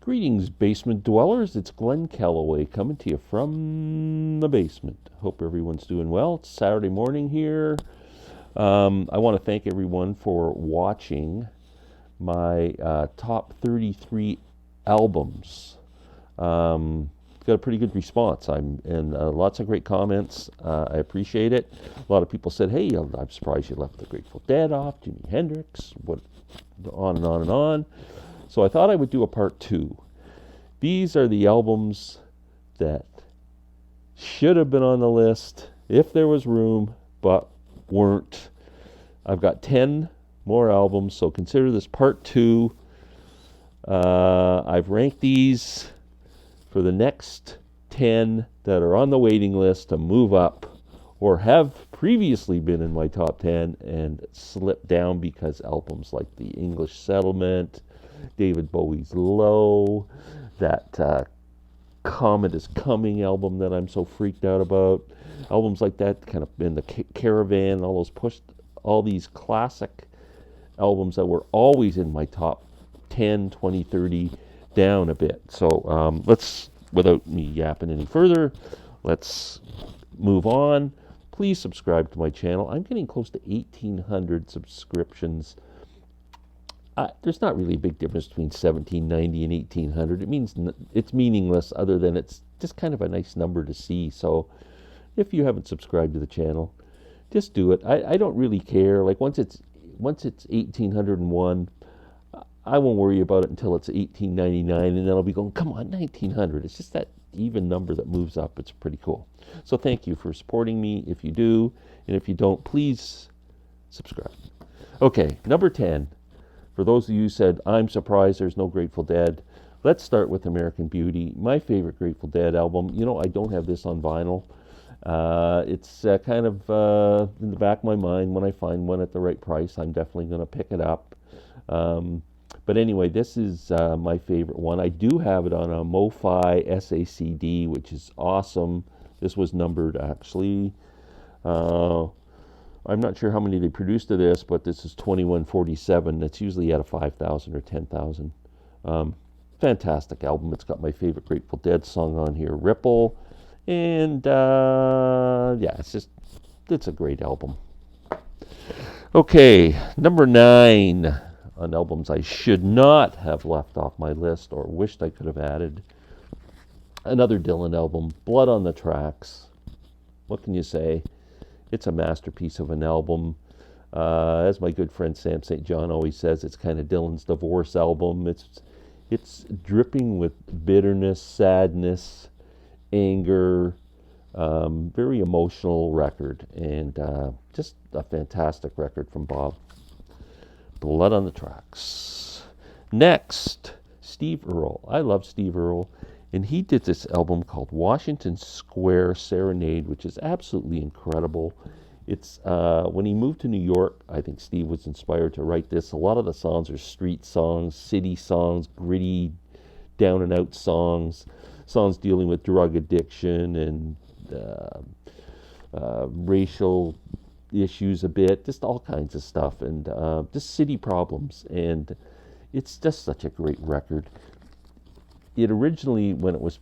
Greetings, basement dwellers. It's Glenn Calloway coming to you from the basement. Hope everyone's doing well. It's Saturday morning here. I want to thank everyone for watching my top 33 albums. Got a pretty good response. And lots of great comments. I appreciate it. A lot of people said, "Hey, I'm surprised you left the Grateful Dead off, Jimi Hendrix, what, on and on and on." So I thought I would do a part 2. These are the albums that should have been on the list if there was room, but weren't. I've got 10 more albums, so consider this part 2. I've ranked these for the next 10 that are on the waiting list to move up or have previously been in my top 10 and slipped down because albums like The English Settlement, David Bowie's Low, that Comet is Coming album that I'm so freaked out about, albums like that, kind of in the Caravan, all these classic albums that were always in my top 10, 20, 30, down a bit. So let's, without me yapping any further, let's move on. Please subscribe to my channel. I'm getting close to 1,800 subscriptions. There's not really a big difference between 1790 and 1800. It's meaningless, other than it's just kind of a nice number to see. So if you haven't subscribed to the channel, just do it. I don't really care. Like once it's 1801, I won't worry about it until it's 1899, and then I'll be going, come on, 1900. It's just that even number that moves up. It's pretty cool. So thank you for supporting me if you do, and if you don't, please subscribe. Okay, number 10. For those of you who said, I'm surprised there's no Grateful Dead, let's start with American Beauty, my favorite Grateful Dead album. You know, I don't have this on vinyl. It's kind of in the back of my mind. When I find one at the right price, I'm definitely going to pick it up. But anyway, this is my favorite one. I do have it on a MoFi SACD, which is awesome. This was numbered, actually. I'm not sure how many they produced of this, but this is 2147. That's usually out of 5,000 or 10,000. Fantastic album. It's got my favorite Grateful Dead song on here, Ripple. And yeah, it's a great album. Okay, number 9 on albums I should not have left off my list or wished I could have added. Another Dylan album, Blood on the Tracks. What can you say? It's a masterpiece of an album. As my good friend Sam St. John always says, it's kind of Dylan's divorce album. It's dripping with bitterness, sadness, anger, very emotional record, and just a fantastic record from Bob. Blood on the Tracks. Next, Steve Earle. I love Steve Earle. And he did this album called Washington Square Serenade, which is absolutely incredible. It's when he moved to New York, I think Steve was inspired to write this. A lot of the songs are street songs, city songs, gritty, down and out songs dealing with drug addiction and racial issues a bit, just all kinds of stuff, and just city problems. And it's just such a great record. It originally, when it was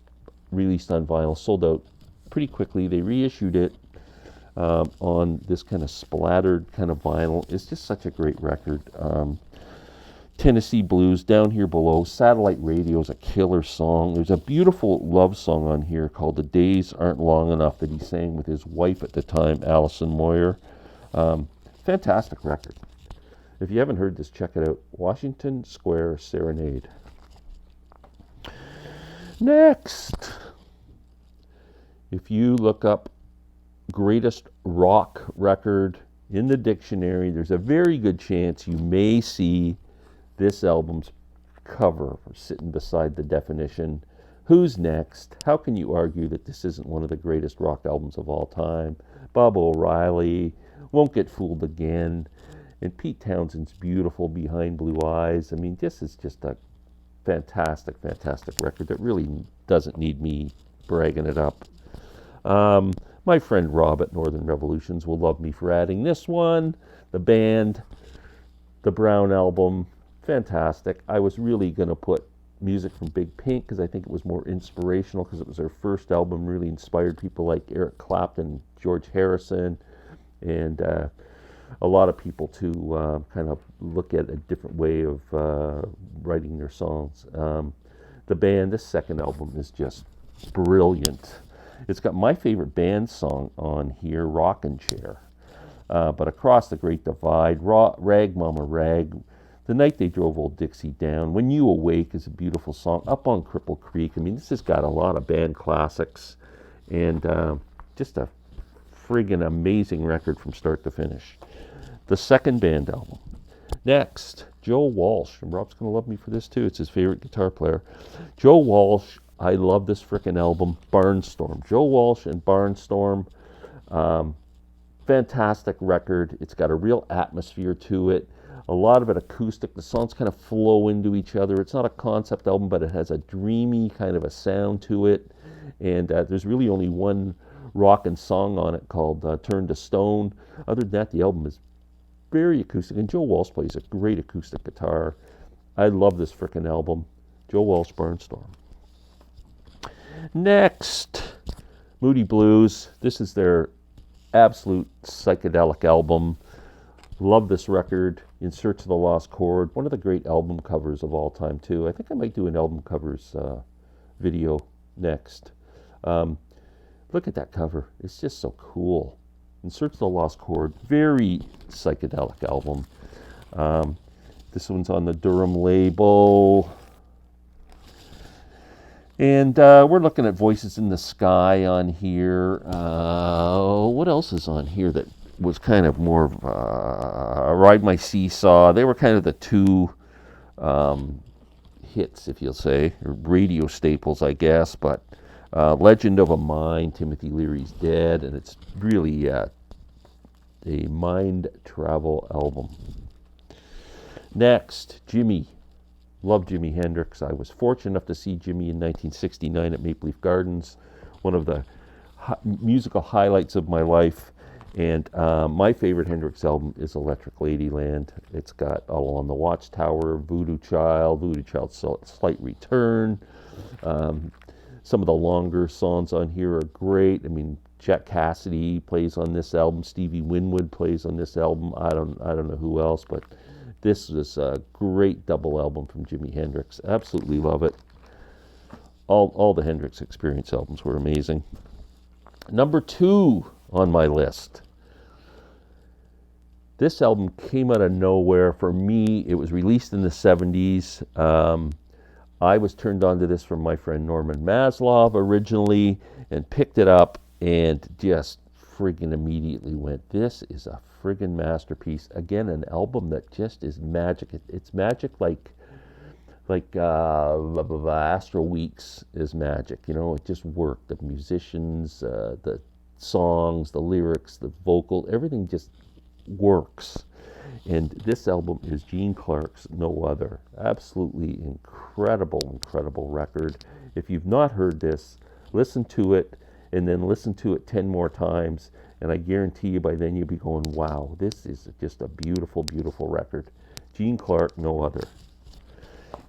released on vinyl, sold out pretty quickly. They reissued it on this kind of splattered kind of vinyl. It's just such a great record. Tennessee Blues, Down Here Below, Satellite Radio is a killer song. There's a beautiful love song on here called The Days Aren't Long Enough that he sang with his wife at the time, Alison Moyer. Fantastic record. If you haven't heard this, check it out. Washington Square Serenade. Next, if you look up greatest rock record in the dictionary, there's a very good chance you may see this album's cover sitting beside the definition. Who's next? How can you argue that this isn't one of the greatest rock albums of all time? Bob O'Reilly, Won't Get Fooled Again, and Pete Townshend's Beautiful Behind Blue Eyes. I mean, this is just a fantastic record that really doesn't need me bragging it up. My friend Rob at Northern Revolutions will love me for adding this one. The band, the Brown album, fantastic. I was really going to put music from Big Pink because I think it was more inspirational because it was their first album, really inspired people like Eric Clapton, George Harrison, and a lot of people to kind of look at a different way of writing their songs. The band, this second album is just brilliant. It's got my favorite band song on here, Rockin' Chair. But Across the Great Divide, Rag Mama Rag, The Night They Drove Old Dixie Down, When You Awake is a beautiful song, Up on Cripple Creek. I mean, this has got a lot of band classics and just a friggin' amazing record from start to finish. The second band album. Next, Joe Walsh, and Rob's going to love me for this too. It's his favorite guitar player. Joe Walsh, I love this frickin' album, Barnstorm. Joe Walsh and Barnstorm, fantastic record. It's got a real atmosphere to it. A lot of it acoustic. The songs kind of flow into each other. It's not a concept album, but it has a dreamy kind of a sound to it. And there's really only one rockin' song on it called Turn to Stone. Other than that, the album is very acoustic. And Joe Walsh plays a great acoustic guitar. I love this frickin' album. Joe Walsh, Barnstorm. Next, Moody Blues. This is their absolute psychedelic album. Love this record. In Search of the Lost Chord. One of the great album covers of all time, too. I think I might do an album covers video next. Look at that cover. It's just so cool. In Search of the Lost Chord. Very psychedelic album. This one's on the Durham label. And we're looking at Voices in the Sky on here. What else is on here that was kind of more of Ride My Seesaw? They were kind of the two hits, if you'll say, or radio staples, I guess. But Legend of a Mind, Timothy Leary's dead, and it's really a mind travel album. Next, Jimmy. Love Jimi Hendrix. I was fortunate enough to see Jimmy in 1969 at Maple Leaf Gardens, one of the musical highlights of my life. And my favorite Hendrix album is Electric Ladyland. It's got All on the Watchtower, Voodoo Child's Slight Return. Some of the longer songs on here are great. I mean, Jack Cassidy plays on this album. Stevie Winwood plays on this album. I don't know who else, but this is a great double album from Jimi Hendrix. Absolutely love it. All the Hendrix Experience albums were amazing. Number 2 on my list. This album came out of nowhere for me. It was released in the 70s. I was turned on to this from my friend Norman Maslov originally and picked it up and just friggin' immediately went, this is a friggin' masterpiece. Again, an album that just is magic. It's magic like Astro Weeks is magic. You know, it just worked. The musicians, the songs, the lyrics, the vocal, everything just works. And this album is Gene Clark's No Other. Absolutely incredible record. If you've not heard this, listen to it and then listen to it 10 more times. And I guarantee you by then you'll be going, wow, this is just a beautiful record. Gene Clark, No Other.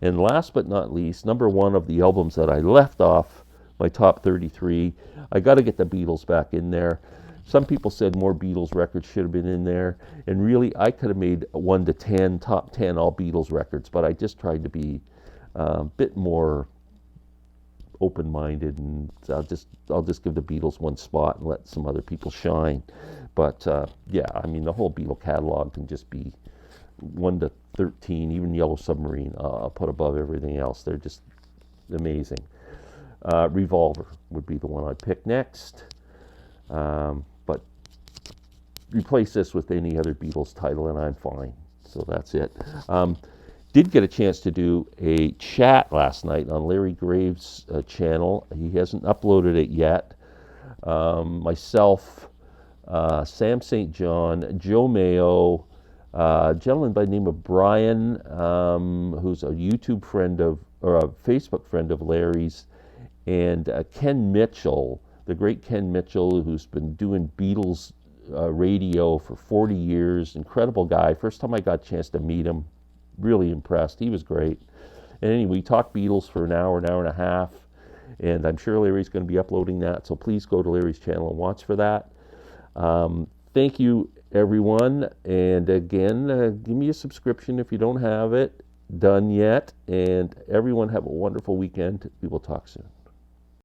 And last but not least, number 1 of the albums that I left off my top 33, I got to get the Beatles back in there. Some people said more Beatles records should have been in there, and really I could have made 1 to 10, top 10 all Beatles records, but I just tried to be a bit more open-minded, and I'll just give the Beatles 1 spot and let some other people shine. But yeah, I mean the whole Beatle catalog can just be 1 to 13, even Yellow Submarine I'll put above everything else. They're just amazing. Revolver would be the one I'd pick next. But replace this with any other Beatles title and I'm fine. So that's it. Did get a chance to do a chat last night on Larry Graves' channel. He hasn't uploaded it yet. Myself, Sam St. John, Joe Mayo, a gentleman by the name of Brian, who's a YouTube friend or a Facebook friend of Larry's, and Ken Mitchell, the great Ken Mitchell, who's been doing Beatles radio for 40 years. Incredible guy. First time I got a chance to meet him, really impressed. He was great. And anyway, we talked Beatles for an hour and a half, and I'm sure Larry's going to be uploading that, so please go to Larry's channel and watch for that. Thank you, everyone, and again, give me a subscription if you don't have it done yet, and everyone have a wonderful weekend. We will talk soon.